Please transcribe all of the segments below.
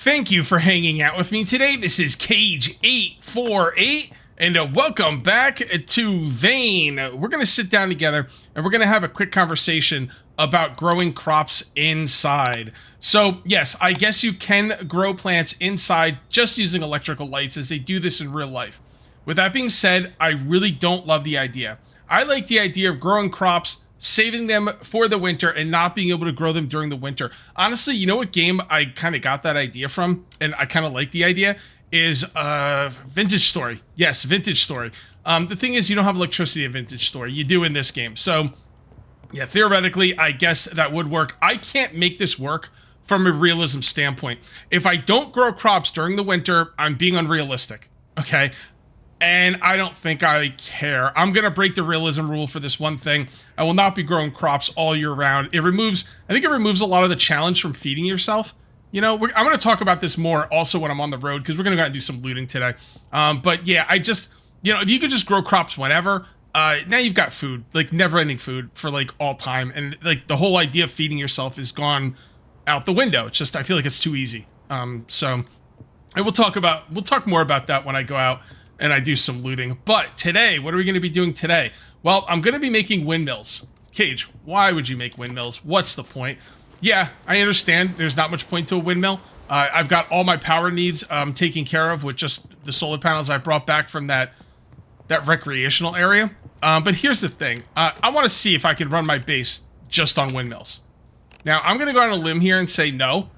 Thank you for hanging out with me today. This is Cage848, and welcome back to Vane. We're going to sit down together, and we're going to have a quick conversation about growing crops inside. So, yes, I guess you can grow plants inside just using electrical lights, as they do this in real life. With that being said, I really don't love the idea. I like the idea of growing crops, saving them for the winter, and not being able to grow them during the winter. Honestly, you know what game I kind of got that idea from, and I kind of like the idea, is Vintage Story. Yes, Vintage Story. The thing is, you don't have electricity in Vintage Story. You do in this game. So, yeah, theoretically, I guess that would work. I can't make this work from a realism standpoint. If I don't grow crops during the winter, I'm being unrealistic, okay? And I don't think I care. I'm going to break the realism rule for this one thing. I will not be growing crops all year round. I think it removes a lot of the challenge from feeding yourself. You know, I'm going to talk about this more also when I'm on the road, because we're going to go out and do some looting today. But yeah, if you could just grow crops whenever, now you've got food, like never-ending food for like all time. And like the whole idea of feeding yourself is gone out the window. It's just, I feel like it's too easy. And we'll talk more about that when I go out and I do some looting. But today, what are we going to be doing today? Well, I'm going to be making windmills. Cage, why would you make windmills? What's the point? Yeah, I understand there's not much point to a windmill. I've got all my power needs taken care of with just the solar panels I brought back from that recreational area. But here's the thing. I want to see if I can run my base just on windmills. Now, I'm going to go on a limb here and say no.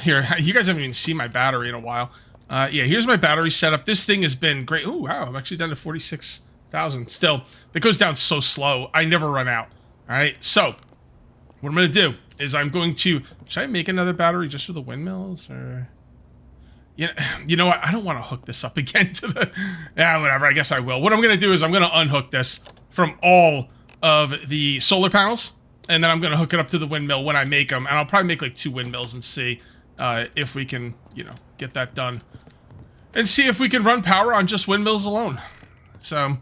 Here, you guys haven't even seen my battery in a while. Yeah, here's my battery setup. This thing has been great. Oh, wow, I'm actually down to 46,000. Still, that goes down so slow. I never run out. All right, so what I'm going to do is I'm going to... Should I make another battery just for the windmills? Or... Yeah, you know what? I don't want to hook this up again to the... Yeah, whatever. I guess I will. What I'm going to do is I'm going to unhook this from all of the solar panels, and then I'm going to hook it up to the windmill when I make them. And I'll probably make like 2 windmills and see if we can, get that done. And see if we can run power on just windmills alone. So,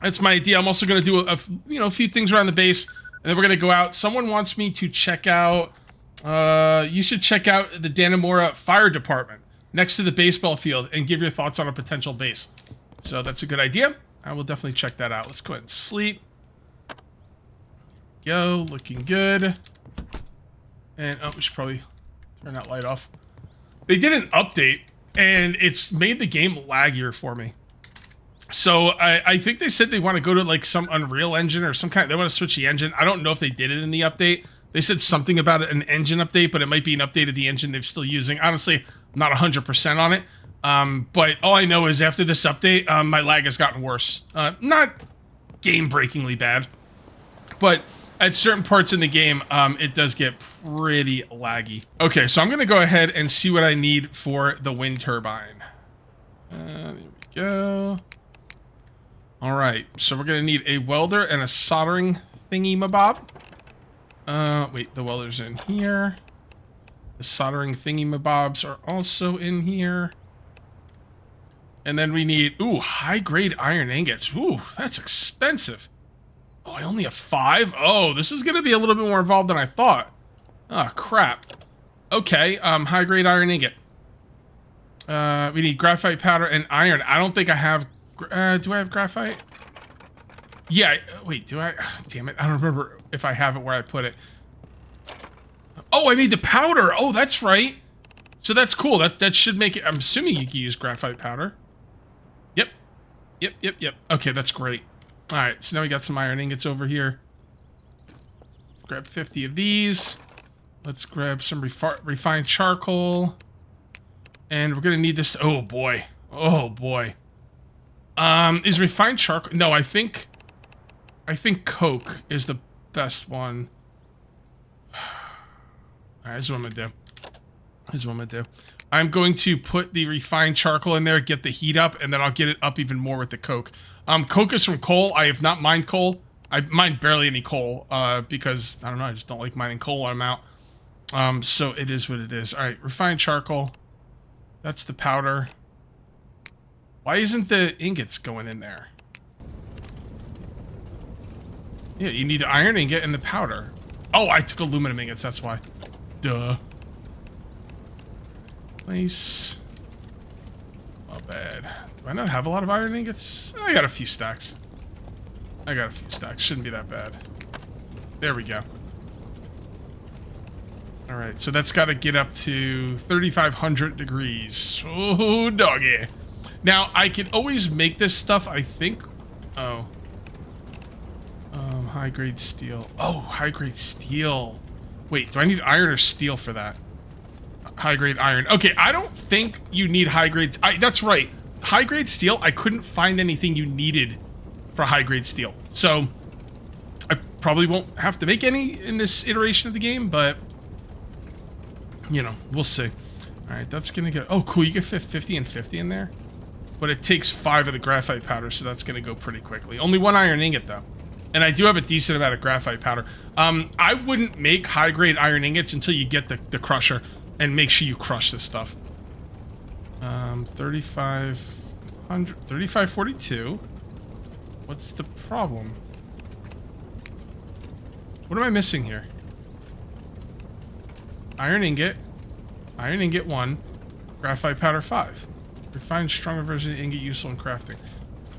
that's my idea. I'm also going to do a few things around the base. And then we're going to go out. Someone wants me to check out... you should check out the Dannemora Fire Department next to the baseball field and give your thoughts on a potential base. So, that's a good idea. I will definitely check that out. Let's go ahead and sleep. Go. Looking good. And, we should probably turn that light off. They did an update, and it's made the game laggier for me. So I think they said they want to go to like some Unreal engine or some kind. They want to switch the engine. I don't know if they did it in the update. They said something about an engine update, but it might be an update of the engine they're still using. Honestly, I'm not 100% on it. But all I know is after this update, my lag has gotten worse. Not game-breakingly bad, but at certain parts in the game, it does get pretty laggy. Okay, so I'm going to go ahead and see what I need for the wind turbine. There we go. All right, so we're going to need a welder and a soldering thingy-mabob. Wait, the welder's in here. The soldering thingy-mabobs are also in here. And then we need, high-grade iron ingots. Ooh, that's expensive. Oh, I only have 5? Oh, this is going to be a little bit more involved than I thought. Oh, crap. Okay, high-grade iron ingot. We need graphite powder and iron. I don't think I have... do I have graphite? Yeah, wait, do I? Damn it, I don't remember if I have it where I put it. Oh, I need the powder! Oh, that's right! So that's cool. That should make it... I'm assuming you can use graphite powder. Yep. Yep. Okay, that's great. Alright, so now we got some iron ingots over here. Let's grab 50 of these. Let's grab some refined charcoal. And we're gonna need this... Oh, boy. Oh, boy. Is refined charcoal... No, I think coke is the best one. Alright, this is what I'm gonna do. I'm going to put the refined charcoal in there, get the heat up, and then I'll get it up even more with the coke. Coke is from coal. I have not mined coal. I mined barely any coal, because, I don't know, I just don't like mining coal when I'm out. So it is what it is. Alright, refined charcoal. That's the powder. Why isn't the ingots going in there? Yeah, you need the iron ingot and the powder. Oh, I took aluminum ingots, that's why. Duh. place. Not bad. Do I not have a lot of iron ingots? I got a few stacks. Shouldn't be that bad. There we go. Alright, so that's got to get up to 3,500 degrees. Oh, doggy. Now, I can always make this stuff, I think. Oh. High-grade steel. Oh, high-grade steel. Wait, do I need iron or steel for that? High-grade iron. Okay, I don't think you need high-grade... That's right. High-grade steel, I couldn't find anything you needed for high-grade steel. So, I probably won't have to make any in this iteration of the game, but... You know, we'll see. Alright, that's gonna get... Oh, cool, you get 50 and 50 in there. But it takes 5 of the graphite powder, so that's gonna go pretty quickly. Only 1 iron ingot, though. And I do have a decent amount of graphite powder. I wouldn't make high-grade iron ingots until you get the crusher. And make sure you crush this stuff. 3542. What's the problem? What am I missing here? Iron ingot 1, graphite powder 5. Refined stronger version of ingot useful in crafting.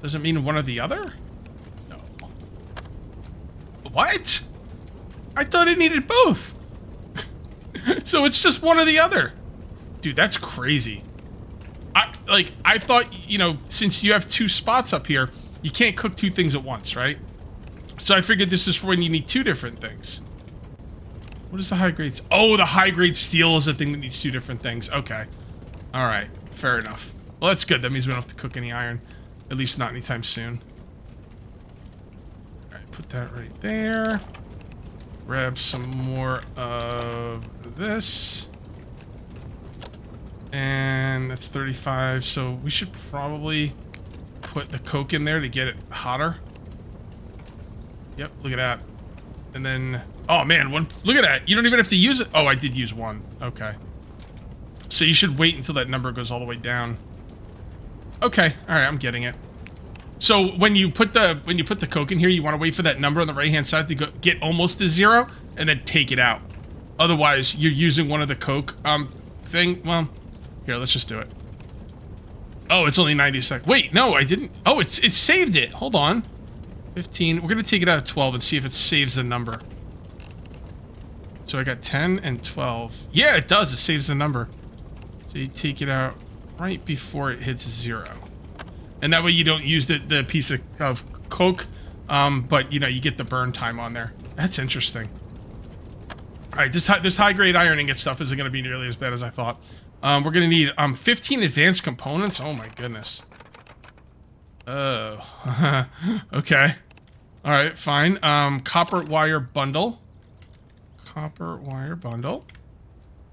Does it mean one or the other? No. What? I thought it needed both. So it's just one or the other. Dude, that's crazy. I thought, you know, since you have 2 spots up here, you can't cook 2 things at once, right? So I figured this is for when you need 2 different things. What is the high grade? Oh, the high grade steel is the thing that needs 2 different things. Okay. All right. Fair enough. Well, that's good. That means we don't have to cook any iron. At least not anytime soon. All right. Put that right there. Grab some more of this. And that's 35. So we should probably put the coke in there to get it hotter. Yep. Look at that. And then... Oh, man, look at that. You don't even have to use it. Oh, I did use 1. Okay. So you should wait until that number goes all the way down. Okay. All right, I'm getting it. So when you put the coke in here, you want to wait for that number on the right-hand side to get almost to 0 and then take it out. Otherwise, you're using one of the coke thing. Well, here, let's just do it. Oh, it's only 90 seconds. Wait, no, I didn't. Oh, it saved it. Hold on. 15. We're going to take it out of 12 and see if it saves the number. So I got 10 and 12. Yeah, it does. It saves the number. So you take it out right before it hits 0. And that way you don't use the piece of coke, but, you know, you get the burn time on there. That's interesting. All right, this high-grade iron ingot stuff isn't going to be nearly as bad as I thought. We're going to need 15 advanced components. Oh, my goodness. Oh. Okay. All right, fine. Copper wire bundle. Copper wire bundle.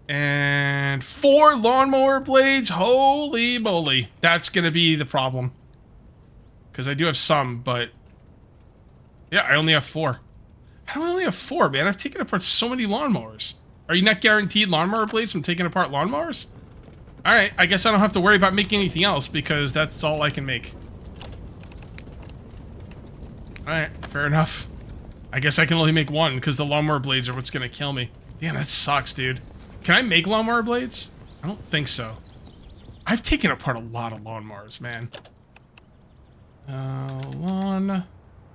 And 4 lawnmower blades. Holy moly. That's going to be the problem. Because I do have some, but... Yeah, I only have 4. How do I only have 4, man? I've taken apart so many lawnmowers. Are you not guaranteed lawnmower blades from taking apart lawnmowers? Alright, I guess I don't have to worry about making anything else, because that's all I can make. Alright, fair enough. I guess I can only make 1, because the lawnmower blades are what's going to kill me. Damn, that sucks, dude. Can I make lawnmower blades? I don't think so. I've taken apart a lot of lawnmowers, man.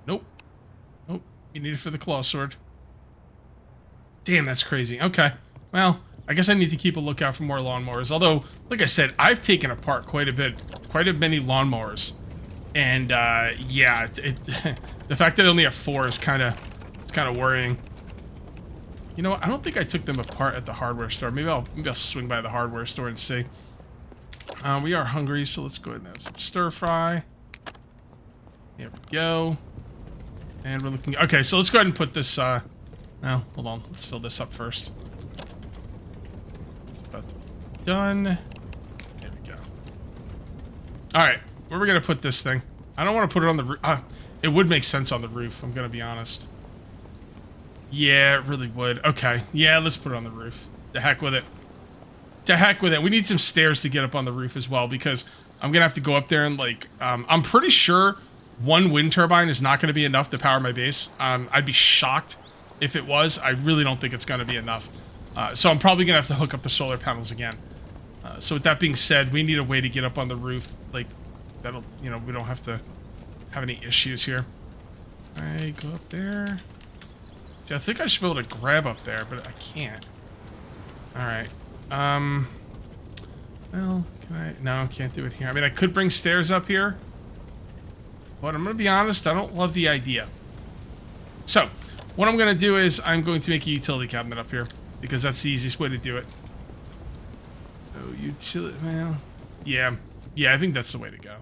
Nope. Nope. You need it for the claw sword. Damn, that's crazy. Okay. Well, I guess I need to keep a lookout for more lawnmowers. Although, like I said, I've taken apart quite a many lawnmowers. And, yeah, the fact that I only have 4 is kind of worrying. You know what? I don't think I took them apart at the hardware store. Maybe I'll swing by the hardware store and see. We are hungry, so let's go ahead and have some stir fry. There we go. And we're looking... Okay, so let's go ahead and put this, no, hold on. Let's fill this up first. About to be done. There we go. Alright, where are we going to put this thing? I don't want to put it on the roof. It would make sense on the roof, I'm going to be honest. Yeah, it really would. Okay, yeah, let's put it on the roof. To heck with it. To heck with it. We need some stairs to get up on the roof as well, because I'm going to have to go up there and, like, I'm pretty sure 1 wind turbine is not going to be enough to power my base. I'd be shocked if it was. I really don't think it's going to be enough. So I'm probably going to have to hook up the solar panels again. So with that being said, we need a way to get up on the roof. Like, that'll, you know, we don't have to have any issues here. I go up there. See, I think I should be able to grab up there, but I can't. Alright. Well, can I? No, can't do it here. I mean, I could bring stairs up here. But I'm going to be honest, I don't love the idea. So, what I'm going to do is I'm going to make a utility cabinet up here. Because that's the easiest way to do it. So, utility... Well, yeah. Yeah, I think that's the way to go.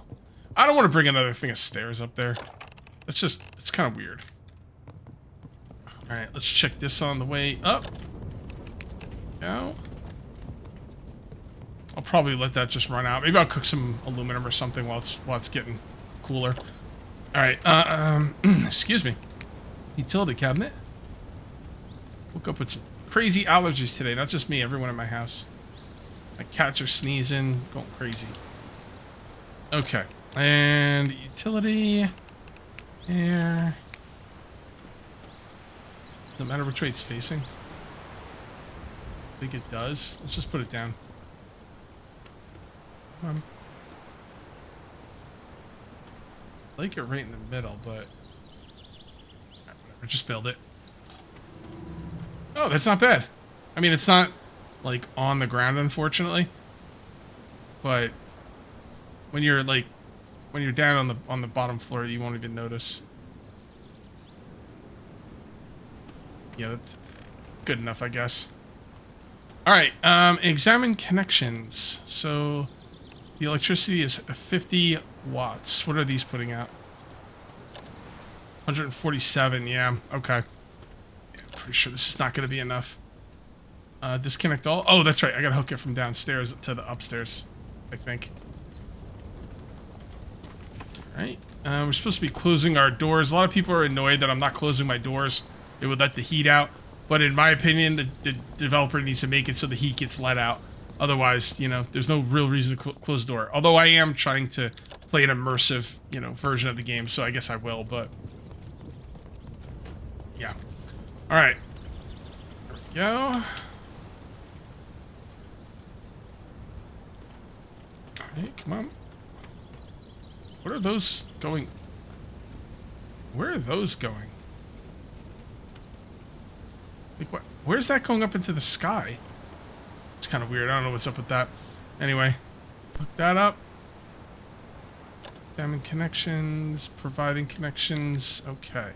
I don't want to bring another thing of stairs up there. That's just... It's kind of weird. Alright, let's check this on the way up. Go. I'll probably let that just run out. Maybe I'll cook some aluminum or something while it's getting cooler. Alright, excuse me. Utility cabinet. Woke up with some crazy allergies today. Not just me, everyone in my house. My cats are sneezing, going crazy. Okay. And utility. Air. Doesn't matter which way it's facing. I think it does. Let's just put it down. I like it right in the middle, but whatever, just build it. Oh, that's not bad. I mean, it's not like on the ground, unfortunately, but when you're down on the bottom floor, you won't even notice. Yeah, that's good enough, I guess. All right, examine connections. So the electricity is 50 watts. What are these putting out? 147, yeah, okay. Yeah, I'm pretty sure this is not going to be enough. Disconnect all. Oh, that's right. I got to hook it from downstairs to the upstairs, I think. All right. We're supposed to be closing our doors. A lot of people are annoyed that I'm not closing my doors. It would let the heat out. But in my opinion, the developer needs to make it so the heat gets let out. Otherwise, you know, there's no real reason to close the door. Although I am trying to play an immersive, you know, version of the game, so I guess I will, but... yeah. Alright. There we go. Alright, come on. What are those going? Where are those going? Like, what? Where's that going up into the sky? It's kind of weird. I don't know what's up with that. Anyway, hook that up. Examine connections, providing connections. Okay.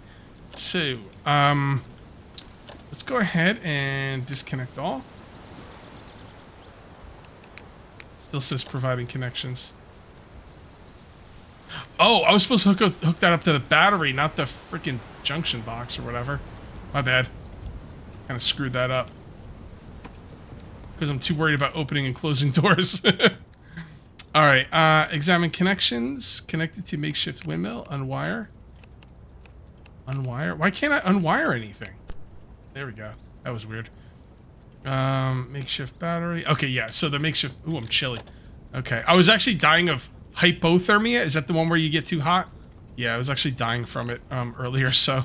So, let's go ahead and disconnect all. Still says providing connections. Oh, I was supposed to hook that up to the battery, not the freaking junction box or whatever. My bad. Kind of screwed that up. Because I'm too worried about opening and closing doors. Alright, examine connections. Connected to makeshift windmill. Unwire. Unwire? Why can't I unwire anything? There we go. That was weird. Makeshift battery. Okay, yeah, so the makeshift... Ooh, I'm chilly. Okay, I was actually dying of hypothermia. Is that the one where you get too hot? Yeah, I was actually dying from it earlier, so...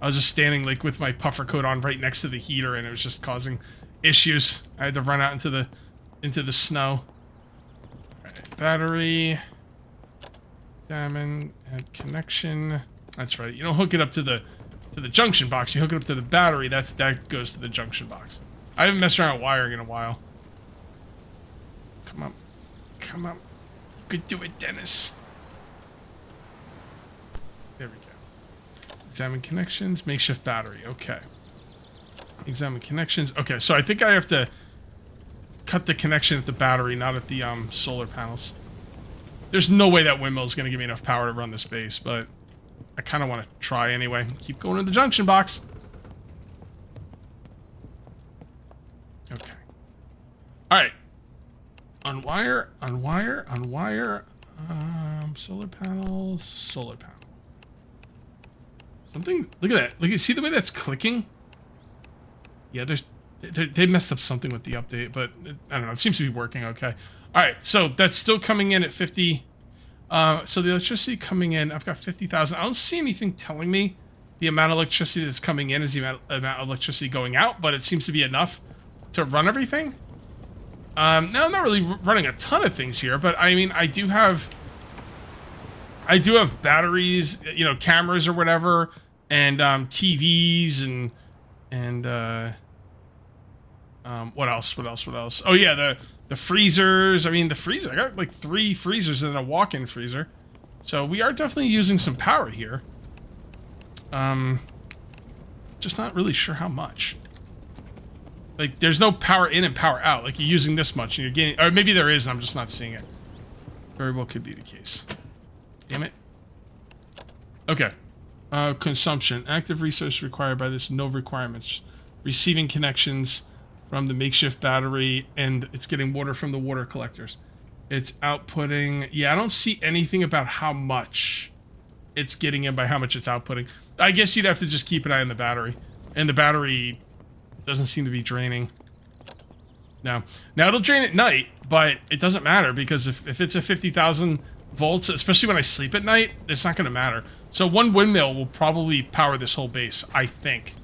I was just standing like with my puffer coat on right next to the heater, and it was just causing issues. I had to run out into the snow. Right, battery. Examine and connection. That's right. You don't hook it up to the junction box. You hook it up to the battery. That goes to the junction box. I haven't messed around with wiring in a while. Come on. Come on. You could do it, Dennis. There we go. Examine connections. Makeshift battery. Okay. Examine connections. Okay, so I think I have to cut the connection at the battery, not at the solar panels. There's no way that windmill is going to give me enough power to run this base, but I kind of want to try anyway. Keep going to the junction box. Okay. Alright. Unwire, unwire, unwire. Solar panels, solar panel. Something, look at that. Look, you see the way that's clicking? Yeah, they messed up something with the update, but I don't know. It seems to be working okay. Alright, so that's still coming in at 50. So the electricity coming in, I've got 50,000. I don't see anything telling me the amount of electricity that's coming in is the amount of electricity going out, but it seems to be enough to run everything. Now I'm not really running a ton of things here, but I mean, I do have batteries, you know, cameras or whatever, and TVs and what else? Oh yeah, the freezers. I mean, the freezer. I got like 3 freezers and a walk-in freezer, so we are definitely using some power here. Just not really sure how much. Like, there's no power in and power out. Like, you're using this much and you're getting... Or maybe there is and I'm just not seeing it. Very well could be the case. Damn it. Okay. Consumption. Active resource required by this. No requirements. Receiving connections from the makeshift battery. And it's getting water from the water collectors. It's outputting... Yeah, I don't see anything about how much it's getting in by how much it's outputting. I guess you'd have to just keep an eye on the battery. And the battery... doesn't seem to be draining. No. Now it'll drain at night, but it doesn't matter because if it's a 50,000 volts, especially when I sleep at night, it's not going to matter. So one windmill will probably power this whole base, I think.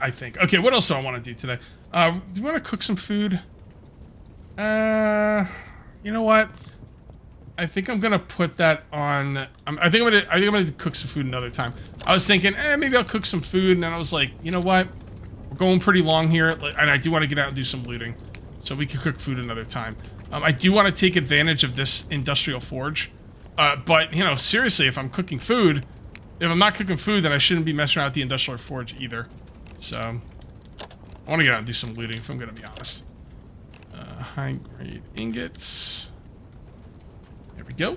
Okay, what else do I want to do today? Do you want to cook some food? You know what? I think I'm gonna put that on. I think I'm gonna cook some food another time. I was thinking, maybe I'll cook some food, and then I was like, you know what? We're going pretty long here, and I do want to get out and do some looting, so we can cook food another time. I do want to take advantage of this industrial forge, but you know, seriously, if I'm cooking food, if I'm not cooking food, then I shouldn't be messing around with the industrial forge either. So I want to get out and do some looting, if I'm gonna be honest. High-grade ingots. There we go.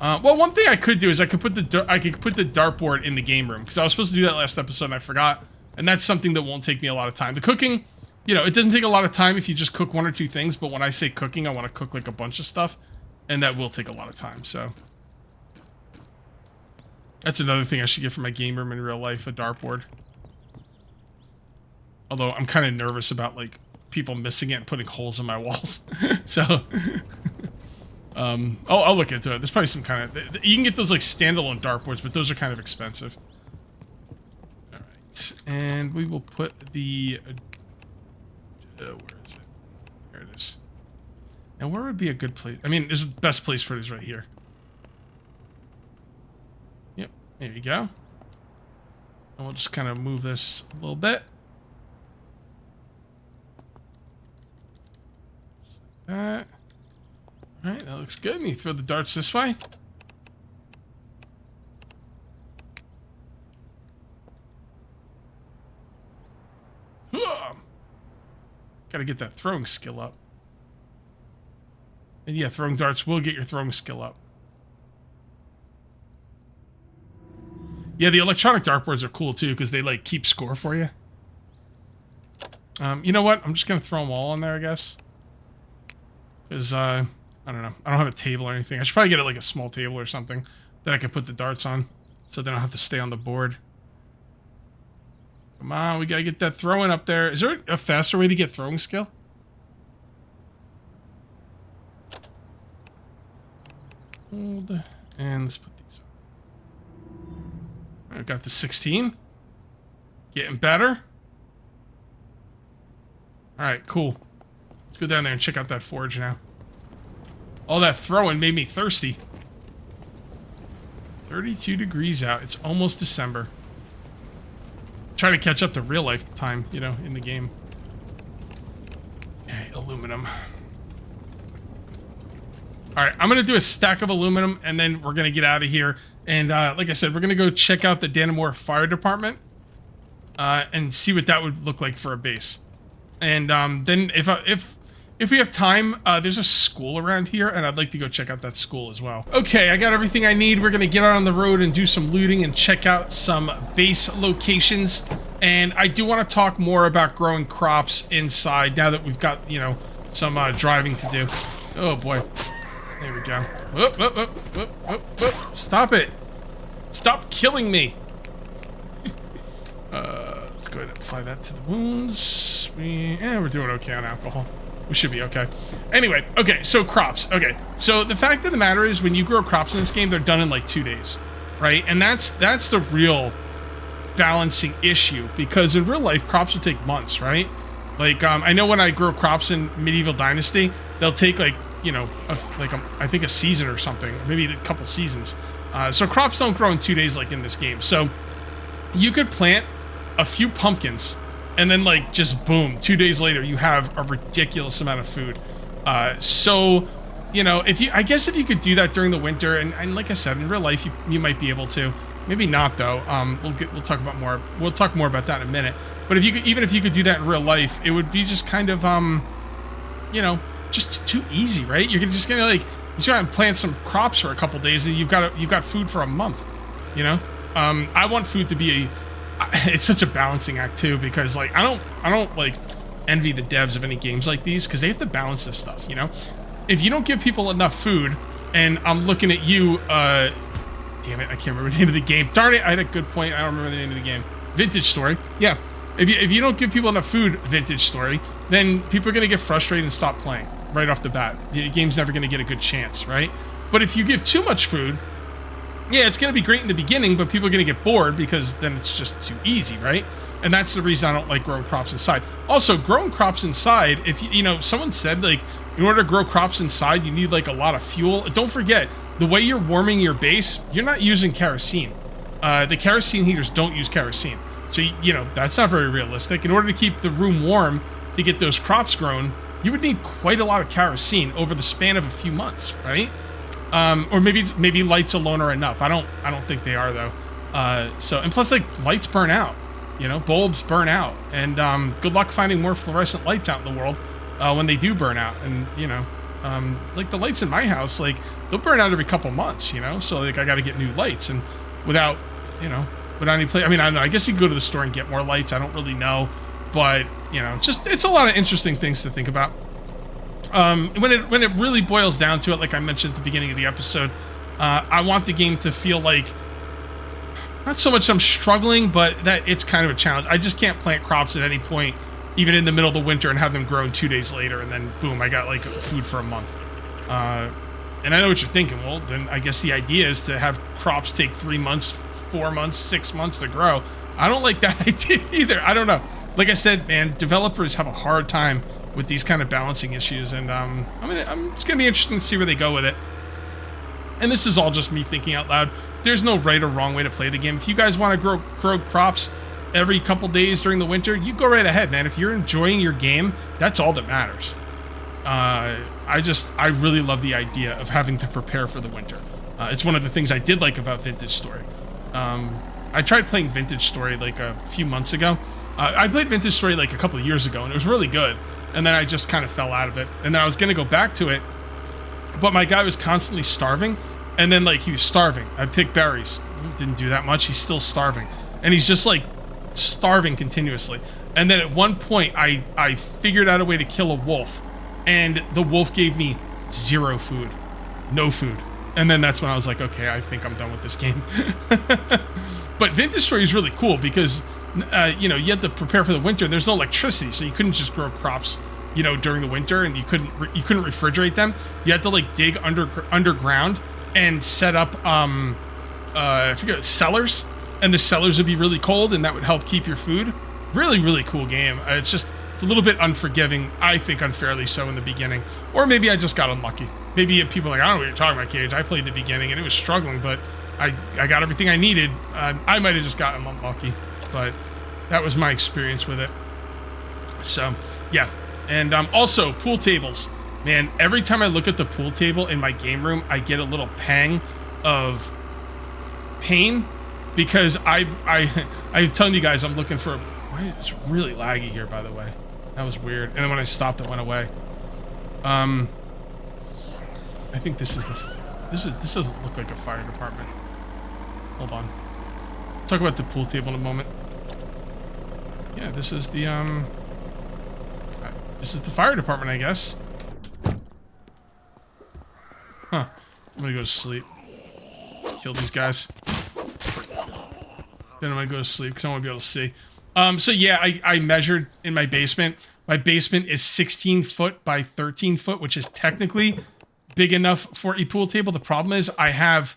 Well, one thing I could do is I could put the dartboard in the game room because I was supposed to do that last episode and I forgot. And that's something that won't take me a lot of time. The cooking, you know, it doesn't take a lot of time if you just cook 1 or 2 things. But when I say cooking, I want to cook like a bunch of stuff, and that will take a lot of time. So that's another thing I should get for my game room in real life: a dartboard. Although I'm kind of nervous about like people missing it and putting holes in my walls. So. I'll look into it. There's probably some kind of... You can get those, like, standalone dartboards, but those are kind of expensive. Alright. And we will put the... where is it? There it is. And where would be a good place? I mean, there's the best place for it is right here. Yep. There you go. And we'll just kind of move this a little bit. Just like that. Alright, that looks good. And you throw the darts this way. Gotta get that throwing skill up. And yeah, throwing darts will get your throwing skill up. Yeah, the electronic dartboards are cool too, because they like keep score for you. You know what? I'm just gonna throw them all in there, I guess. Because, I don't know. I don't have a table or anything. I should probably get like a small table or something that I can put the darts on, so they don't have to stay on the board. Come on, we gotta get that throwing up there. Is there a faster way to get throwing skill? Hold, and let's put these on. I've got the 16. Getting better. Alright, cool. Let's go down there and check out that forge now. All that throwing made me thirsty. 32 degrees out. It's almost December. Trying to catch up to real life time, you know, in the game. Okay, aluminum. Alright, I'm going to do a stack of aluminum, and then we're going to get out of here. And like I said, we're going to go check out the Dannemore Fire Department. And see what that would look like for a base. And then if we have time, there's a school around here, and I'd like to go check out that school as well. Okay, I got everything I need. We're going to get out on the road and do some looting and check out some base locations. And I do want to talk more about growing crops inside now that we've got, you know, some driving to do. Oh, boy. There we go. Whoop, whoop, whoop, whoop, whoop, whoop. Stop it. Stop killing me. Let's go ahead and apply that to the wounds. We're doing okay on alcohol. We should be okay. Anyway, okay, so crops. Okay, so the fact of the matter is when you grow crops in this game, they're done in like 2 days, right? And that's the real balancing issue, because in real life, crops will take months, right? Like, I know when I grow crops in Medieval Dynasty, they'll take like, you know, I think a season or something, maybe a couple seasons. So crops don't grow in 2 days like in this game. So you could plant a few pumpkins and then like just boom, 2 days later you have a ridiculous amount of food. So, you know, I guess if you could do that during the winter, and like I said, in real life you might be able to. Maybe not though. We'll talk more about that in a minute. But even if you could do that in real life, it would be just kind of you know, just too easy, right? You're just gonna like, you just gotta plant some crops for a couple days and you've got food for a month. You know, I want food to be it's such a balancing act too, because like I don't like envy the devs of any games like these, because they have to balance this stuff. You know, if you don't give people enough food, and I'm looking at you, damn it, I can't remember the name of the game. Darn it, I had a good point. I don't remember the name of the game. Vintage Story. Yeah. If you don't give people enough food, Vintage Story, then people are going to get frustrated and stop playing right off the bat. The game's never going to get a good chance, right? But if you give too much food, yeah, it's going to be great in the beginning, but people are going to get bored because then it's just too easy, right? And that's the reason I don't like growing crops inside. Also, growing crops inside, if you know, someone said like, in order to grow crops inside, you need like a lot of fuel. Don't forget, the way you're warming your base, you're not using kerosene. The kerosene heaters don't use kerosene. So, you know, that's not very realistic. In order to keep the room warm, to get those crops grown, you would need quite a lot of kerosene over the span of a few months, right? Or maybe lights alone are enough. I don't think they are though. And plus like lights burn out, you know, bulbs burn out, and good luck finding more fluorescent lights out in the world when they do burn out. And you know, like the lights in my house, like they'll burn out every couple months, you know. So like I got to get new lights, and without any play. I mean, I don't know. I guess you can go to the store and get more lights. I don't really know, but you know, it's a lot of interesting things to think about. When it really boils down to it, like I mentioned at the beginning of the episode, I want the game to feel like not so much I'm struggling, but that it's kind of a challenge. I just can't plant crops at any point, even in the middle of the winter, and have them grow 2 days later, and then boom, I got like food for a month. And I know what you're thinking. Well, then I guess the idea is to have crops take 3 months, 4 months, 6 months to grow. I don't like that idea either. I don't know. Like I said, man, developers have a hard time with these kind of balancing issues, and it's gonna be interesting to see where they go with it. And this is all just me thinking out loud. There's no right or wrong way to play the game. If you guys want to grow crops every couple days during the winter, you go right ahead, man. If you're enjoying your game, that's all that matters. I really love the idea of having to prepare for the winter. It's one of the things I did like about Vintage Story. I tried playing Vintage Story like a few months ago. I played Vintage Story like a couple of years ago, and it was really good. And then I just kind of fell out of it. And then I was going to go back to it, but my guy was constantly starving. And then like he was starving. I picked berries. Didn't do that much. He's still starving. And he's just like starving continuously. And then at one point I figured out a way to kill a wolf. And the wolf gave me 0 food. No food. And then that's when I was like, okay, I think I'm done with this game. But Vintage Story is really cool because, you know, you had to prepare for the winter. There's no electricity, so you couldn't just grow crops, you know, during the winter, and you couldn't refrigerate them. You had to like dig underground and set up, I forget, cellars, and the cellars would be really cold, and that would help keep your food. Really, really cool game. It's a little bit unforgiving, I think unfairly so in the beginning. Or maybe I just got unlucky. Maybe people are like, I don't know what you're talking about, Cage. I played the beginning, and it was struggling, but I got everything I needed. I might have just gotten unlucky, but that was my experience with it. So, yeah. And also, pool tables. Man, every time I look at the pool table in my game room, I get a little pang of pain because I'm telling you guys, I'm looking for. It's really laggy here, by the way. That was weird. And then when I stopped, it went away. I think this doesn't look like a fire department. Hold on. Talk about the pool table in a moment. Yeah, this is the fire department, I guess. Huh. I'm gonna go to sleep. Kill these guys. Then I'm gonna go to sleep because I want to be able to see. So yeah, I measured in my basement. My basement is 16 foot by 13 foot, which is technically big enough for a pool table. The problem is I have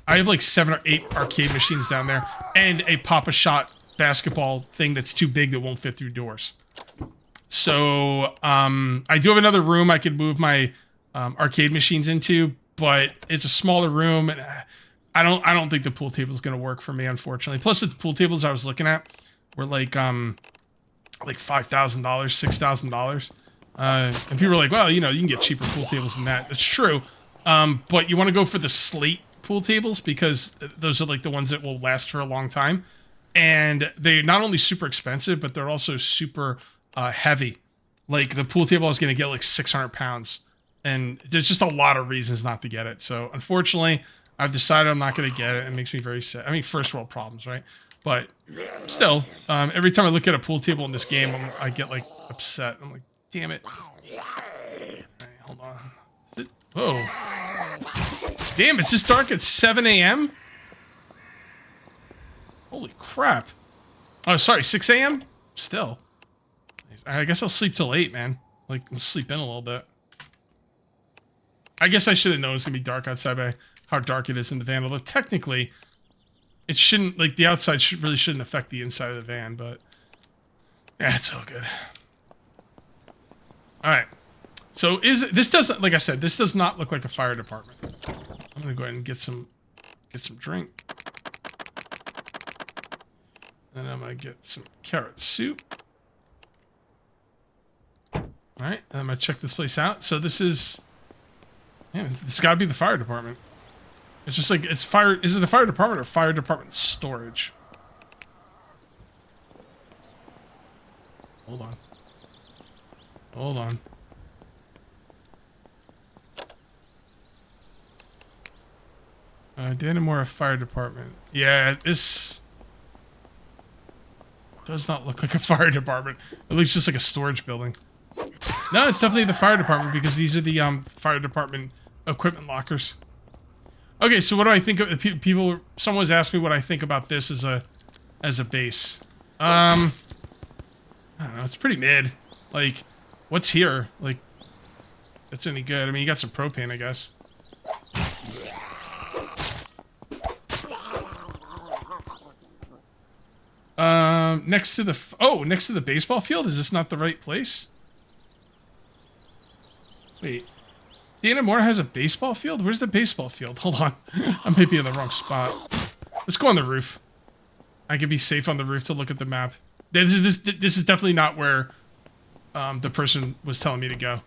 like 7 or 8 arcade machines down there and a Papa Shot basketball thing that's too big that won't fit through doors. So I do have another room I could move my arcade machines into, but it's a smaller room, and I don't think the pool table is going to work for me, unfortunately. Plus, the pool tables I was looking at were like $5,000, $6,000. And people are like, well, you know, you can get cheaper pool tables than that. That's true. But you want to go for the slate pool tables because those are like the ones that will last for a long time. And they're not only super expensive, but they're also super heavy. Like the pool table I was going to get like 600 pounds. And there's just a lot of reasons not to get it. So unfortunately, I've decided I'm not going to get it. It makes me very sad. I mean, first world problems, right? But still, every time I look at a pool table in this game, I get like upset. I'm like, damn it. All right, hold on. Is it? Whoa. Damn, it's this dark at 7 a.m.? Holy crap. Oh, sorry, 6 a.m.? Still. I guess I'll sleep till 8, man. Like, I'll sleep in a little bit. I guess I should have known it's going to be dark outside by how dark it is in the van. Although, technically, it shouldn't, like, the outside really shouldn't affect the inside of the van, but... yeah, it's all good. Alright. So, this doesn't, like I said, this does not look like a fire department. I'm going to go ahead and get some drink. Then I'm going to get some carrot soup. Alright, I'm going to check this place out. So this is... yeah, it's got to be the fire department. It's just like, it's fire... is it the fire department or fire department storage? Hold on. Hold on. Dannemora Fire Department. Yeah, this... does not look like a fire department. At least just like a storage building. No, it's definitely the fire department because these are the fire department equipment lockers. Okay, so what do I think of people? Someone's asked me what I think about this as a base. I don't know. It's pretty mid. Like, what's here? Like, that's any good? I mean, you got some propane, I guess. Next to the baseball field? Is this not the right place? Wait. Dannemora has a baseball field? Where's the baseball field? Hold on. I might be in the wrong spot. Let's go on the roof. I can be safe on the roof to look at the map. This is definitely not where the person was telling me to go.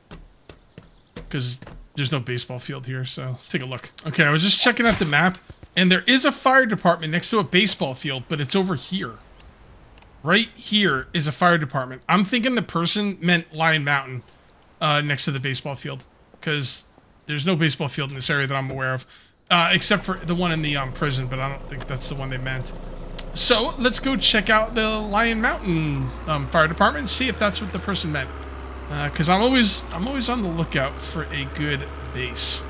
Because there's no baseball field here, so let's take a look. Okay, I was just checking out the map, and there is a fire department next to a baseball field, but it's over here. Right here is a fire department. I'm thinking the person meant Lion Mountain next to the baseball field. Because there's no baseball field in this area that I'm aware of. Except for the one in the prison, but I don't think that's the one they meant. So, let's go check out the Lion Mountain Fire Department and see if that's what the person meant. Because I'm always on the lookout for a good base.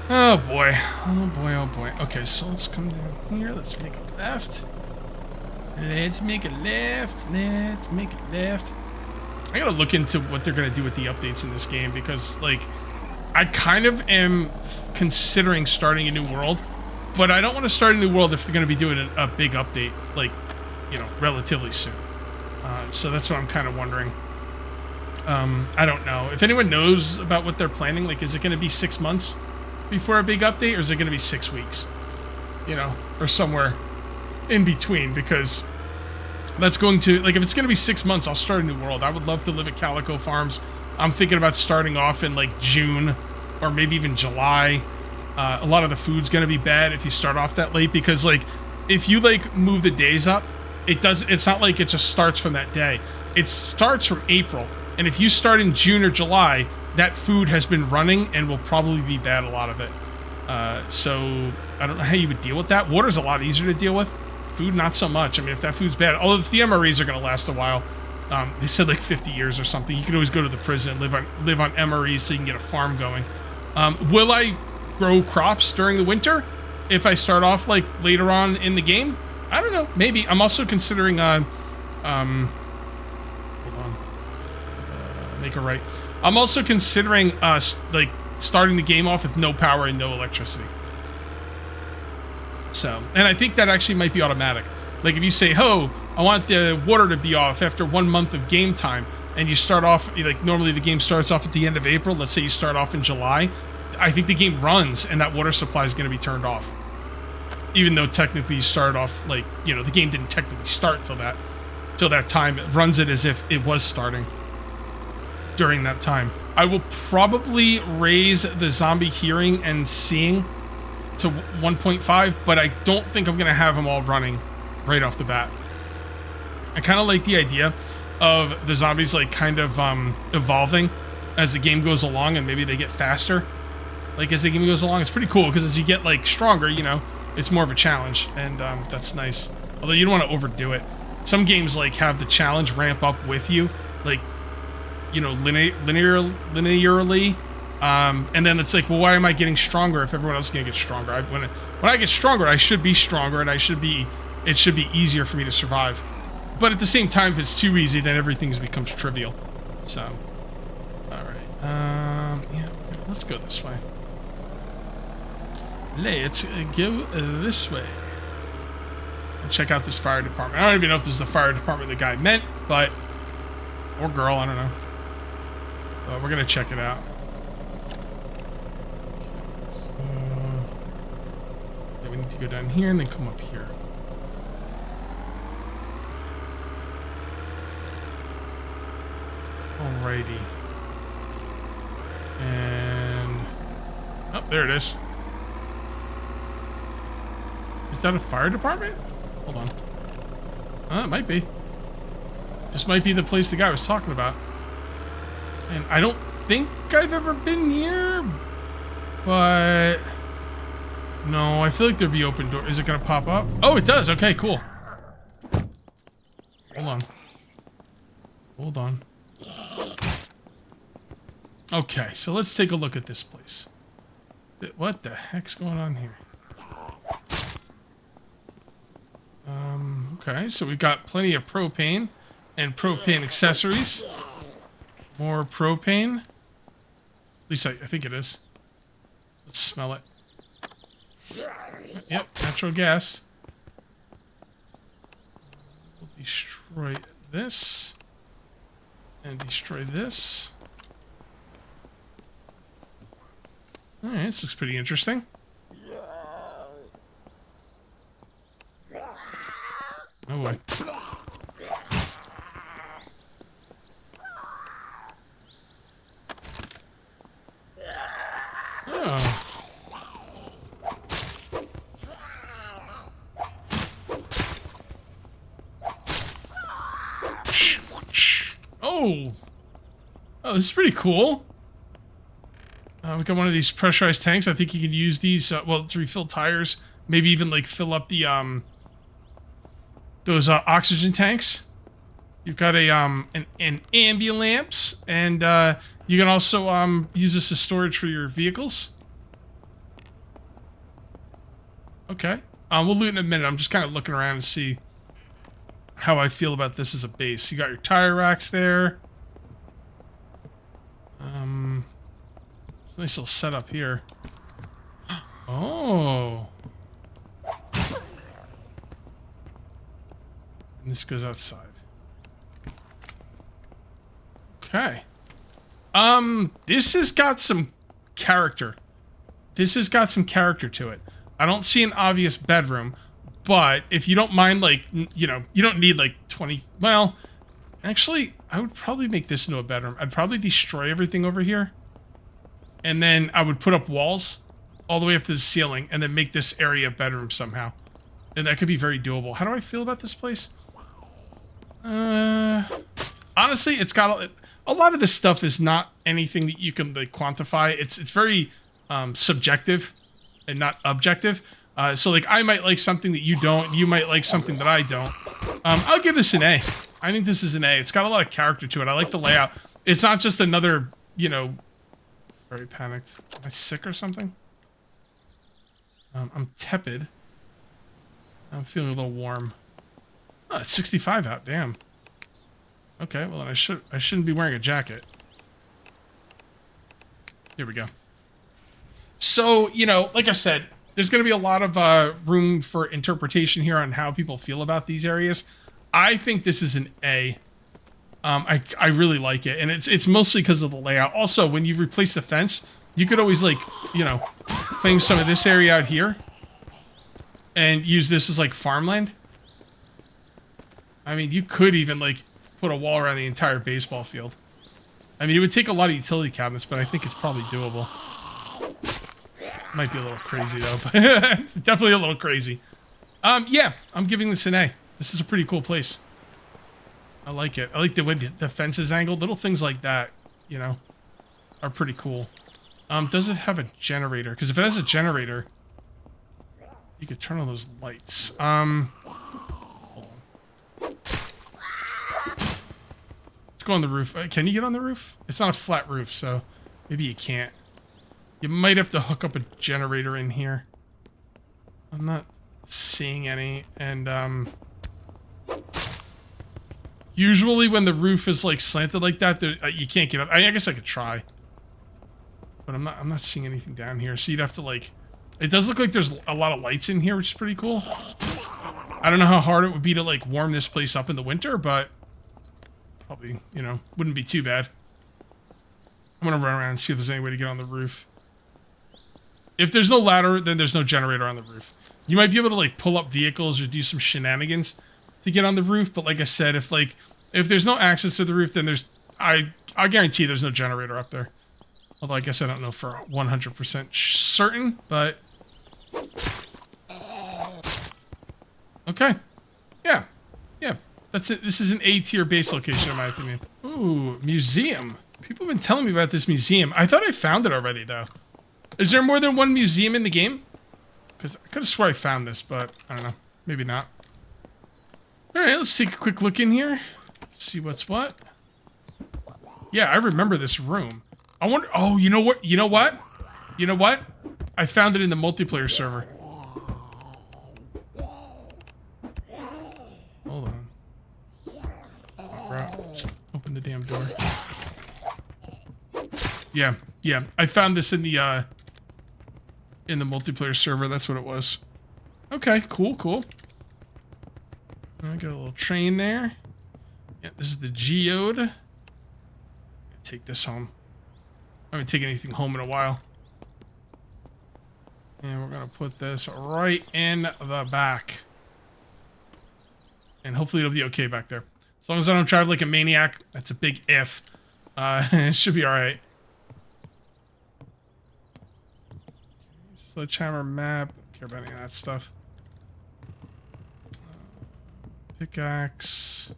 Oh boy. Oh boy, oh boy. Okay, so let's come down here. Let's make a left. Let's make a left. Let's make a left. I gotta look into what they're gonna do with the updates in this game because, like, I kind of am considering starting a new world, but I don't want to start a new world if they're gonna be doing a big update, like, you know, relatively soon. So that's what I'm kind of wondering. I don't know. If anyone knows about what they're planning, like, is it gonna be 6 months before a big update, or is it gonna be 6 weeks? You know, or somewhere in between, because... that's going to, like, if it's going to be 6 months, I'll start a new world. I would love to live at Calico Farms. I'm thinking about starting off in, like, June or maybe even July. A lot of the food's going to be bad if you start off that late because, like, if you, like, move the days up, it's not like it just starts from that day. It starts from April. And if you start in June or July, that food has been running and will probably be bad, a lot of it. So I don't know how you would deal with that. Water's a lot easier to deal with. Food, not so much. I mean, if that food's bad, although if the MREs are going to last a while, they said like 50 years or something. You can always go to the prison and live on MREs so you can get a farm going. Will I grow crops during the winter if I start off like later on in the game? I don't know. Maybe. I'm also considering hold on. Make a right. I'm also considering like starting the game off with no power and no electricity. So, and I think that actually might be automatic. Like if you say, "Oh, I want the water to be off after 1 month of game time," and you start off like normally the game starts off at the end of April. Let's say you start off in July. I think the game runs and that water supply is going to be turned off, even though technically you started off like the game didn't technically start till that time. It runs it as if it was starting during that time. I will probably raise the zombie hearing and seeing to 1.5, but I don't think I'm going to have them all running right off the bat. I kind of like the idea of the zombies like kind of evolving as the game goes along, and maybe they get faster. Like as the game goes along, it's pretty cool because as you get like stronger, it's more of a challenge, and that's nice. Although you don't want to overdo it. Some games like have the challenge ramp up with you, like linearly, and then it's like, well, why am I getting stronger if everyone else is gonna get stronger? When I get stronger, I should be stronger, and it should be easier for me to survive. But at the same time, if it's too easy, then everything becomes trivial. So, all right, yeah, okay, let's go this way. Let's go this way and check out this fire department. I don't even know if this is the fire department the guy meant, but or girl, I don't know. But we're gonna check it out. Yeah, we need to go down here and then come up here. Alrighty. And oh, there it is. Is that a fire department? Hold on. It might be. This might be the place the guy was talking about. And I don't think I've ever been here, but no, I feel like there'd be open door. Is it gonna pop up? Oh, it does. Okay, cool. Hold on. Hold on. Okay, so let's take a look at this place. What the heck's going on here? Okay, so we've got plenty of propane and propane accessories. More propane. At least I think it is. Let's smell it. Yep, natural gas. We'll destroy this. And destroy this. Alright, this looks pretty interesting. Oh boy. Oh. Oh. Oh, this is pretty cool. We got one of these pressurized tanks. I think you can use these, well, to refill tires. Maybe even, like, fill up the, those, oxygen tanks. You've got a, an ambulance, and, you can also, use this as storage for your vehicles. Okay. We'll loot in a minute. I'm just kind of looking around to see how I feel about this as a base. You got your tire racks there. Nice little setup here. Oh. And this goes outside. Okay. This has got some character. This has got some character to it. I don't see an obvious bedroom, but if you don't mind, like, you don't need like 20, well, actually, I would probably make this into a bedroom. I'd probably destroy everything over here. And then I would put up walls all the way up to the ceiling and then make this area a bedroom somehow. And that could be very doable. How do I feel about this place? Honestly, it's got a lot of this stuff is not anything that you can like quantify. It's very subjective and not objective. So like I might like something that you don't. You might like something that I don't. I'll give this an A. I think this is an A. It's got a lot of character to it. I like the layout. It's not just another, very panicked. Am I sick or something? I'm tepid. I'm feeling a little warm. Oh, it's 65 out. Damn. Okay, well then I shouldn't be wearing a jacket. Here we go. So, like I said, there's going to be a lot of room for interpretation here on how people feel about these areas. I think this is an A. I really like it, and it's mostly because of the layout. Also, when you replace the fence, you could always, like, you know, claim some of this area out here and use this as, like, farmland. I mean, you could even, like, put a wall around the entire baseball field. I mean, it would take a lot of utility cabinets, but I think it's probably doable. Might be a little crazy, though, but definitely a little crazy. Yeah, I'm giving this an A. This is a pretty cool place. I like it. I like the way the fence is angled. Little things like that, you know, are pretty cool. Does it have a generator? Because if it has a generator, you could turn on those lights. Hold on. Let's go on the roof. Can you get on the roof? It's not a flat roof, so maybe you can't. You might have to hook up a generator in here. I'm not seeing any, and usually when the roof is like slanted like that, you can't get up. I guess I could try, but I'm not seeing anything down here. So you'd have to, like, it does look like there's a lot of lights in here, which is pretty cool. I don't know how hard it would be to, like, warm this place up in the winter, but probably, you know, wouldn't be too bad. I'm gonna run around and see if there's any way to get on the roof. If there's no ladder, then there's no generator on the roof. You might be able to, like, pull up vehicles or do some shenanigans to get on the roof, but like I said, if there's no access to the roof, then I guarantee there's no generator up there. Although I guess I don't know for 100% certain, but okay, yeah, that's it. This is an A tier base location in my opinion. Ooh, museum. People have been telling me about this museum. I thought I found it already though. Is there more than one museum in the game? Because I could have swore I found this, but I don't know. Maybe not. Alright, let's take a quick look in here. See what's what. Yeah, I remember this room. I wonder... Oh, you know what? You know what? You know what? I found it in the multiplayer server. Hold on. Oh, bro. Just open the damn door. Yeah. I found this in the multiplayer server. That's what it was. Okay, cool. I got a little train there. Yeah, this is the geode. Take this home. I haven't taken anything home in a while. And we're gonna put this right in the back. And hopefully it'll be okay back there. As long as I don't drive like a maniac, that's a big if. It should be alright. Sledgehammer map. Don't care about any of that stuff. Pickaxe.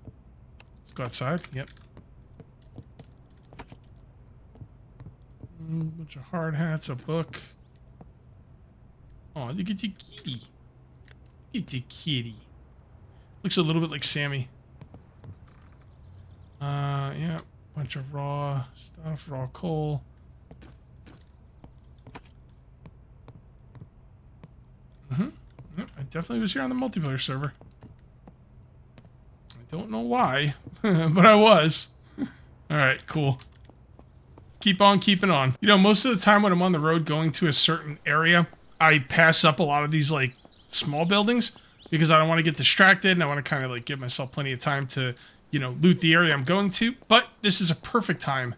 Let's go outside. Yep. Bunch of hard hats, a book. Oh, look at the kitty. Look at the kitty. Looks a little bit like Sammy. Yeah. Bunch of raw stuff, raw coal. Yep, I definitely was here on the multiplayer server. I don't know why, but I was. Alright, cool. Keep on keeping on. You know, most of the time when I'm on the road going to a certain area, I pass up a lot of these, like, small buildings because I don't want to get distracted and I want to kind of, like, give myself plenty of time to, you know, loot the area I'm going to. But this is a perfect time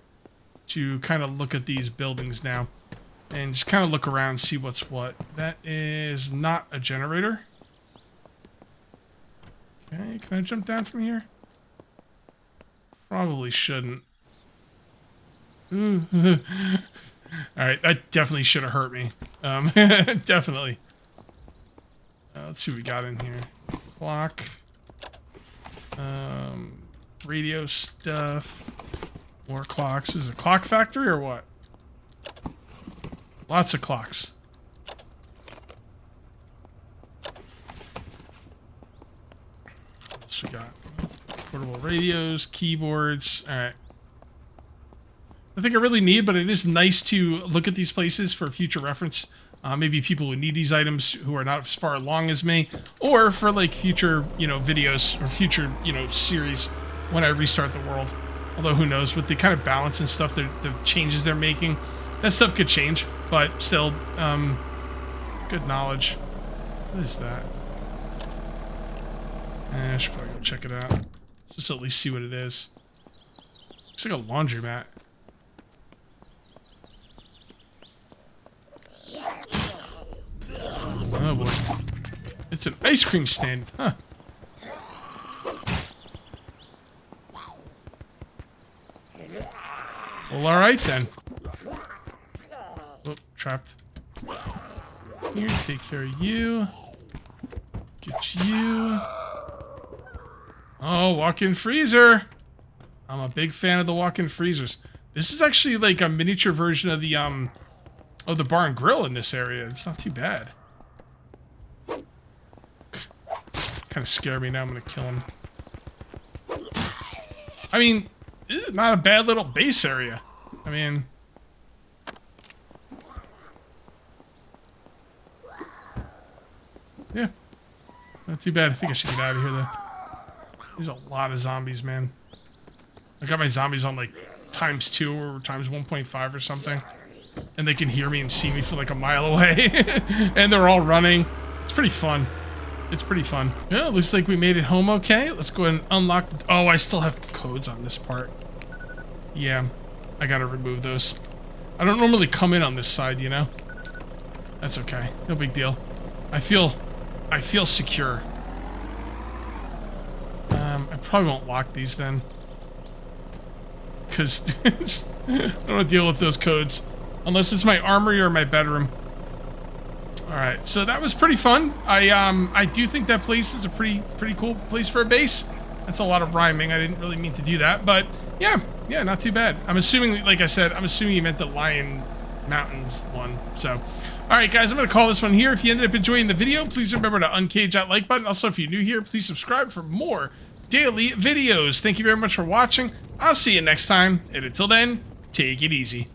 to kind of look at these buildings now and just kind of look around and see what's what. That is not a generator. Okay, can I jump down from here? Probably shouldn't. Alright, that definitely should have hurt me. Definitely. Let's see what we got in here. Clock. Radio stuff. More clocks. Is it a clock factory or what? Lots of clocks. What else we got? Portable radios, keyboards. Alright. Nothing I really need, but it is nice to look at these places for future reference. Maybe people who need these items who are not as far along as me, or for like future, you know, videos or future, you know, series when I restart the world. Although who knows, with the kind of balance and stuff, the changes they're making, that stuff could change. But still, kind good knowledge. What is that? I should probably go check it out. Just at least see what it is. Looks like a laundromat. Oh boy. It's an ice cream stand. Huh. Well, alright then. Oh, trapped. Here, take care of you. Get you. Oh, walk-in freezer. I'm a big fan of the walk-in freezers. This is actually like a miniature version of the bar and grill in this area. It's not too bad. Kind of scare me now. I'm gonna kill him. I mean, not a bad little base area. I mean, yeah, not too bad. I think I should get out of here though. There's a lot of zombies, man. I got my zombies on like ×2 or ×1.5 or something, and they can hear me and see me from like a mile away, and they're all running. It's pretty fun. It's pretty fun. Yeah, looks like we made it home okay. Let's go ahead and unlock the... Oh, I still have codes on this part. Yeah, I gotta remove those. I don't normally come in on this side, you know? That's okay. No big deal. I feel secure. I probably won't lock these then. Because I don't want to deal with those codes. Unless it's my armory or my bedroom. Alright, so that was pretty fun. I do think that place is a pretty cool place for a base. That's a lot of rhyming. I didn't really mean to do that, but yeah, not too bad. I'm assuming, like I said, I'm assuming you meant the Lion Mountains one. So, alright guys, I'm going to call this one here. If you ended up enjoying the video, please remember to uncage that like button. Also, if you're new here, please subscribe for more daily videos. Thank you very much for watching. I'll see you next time, and until then, take it easy.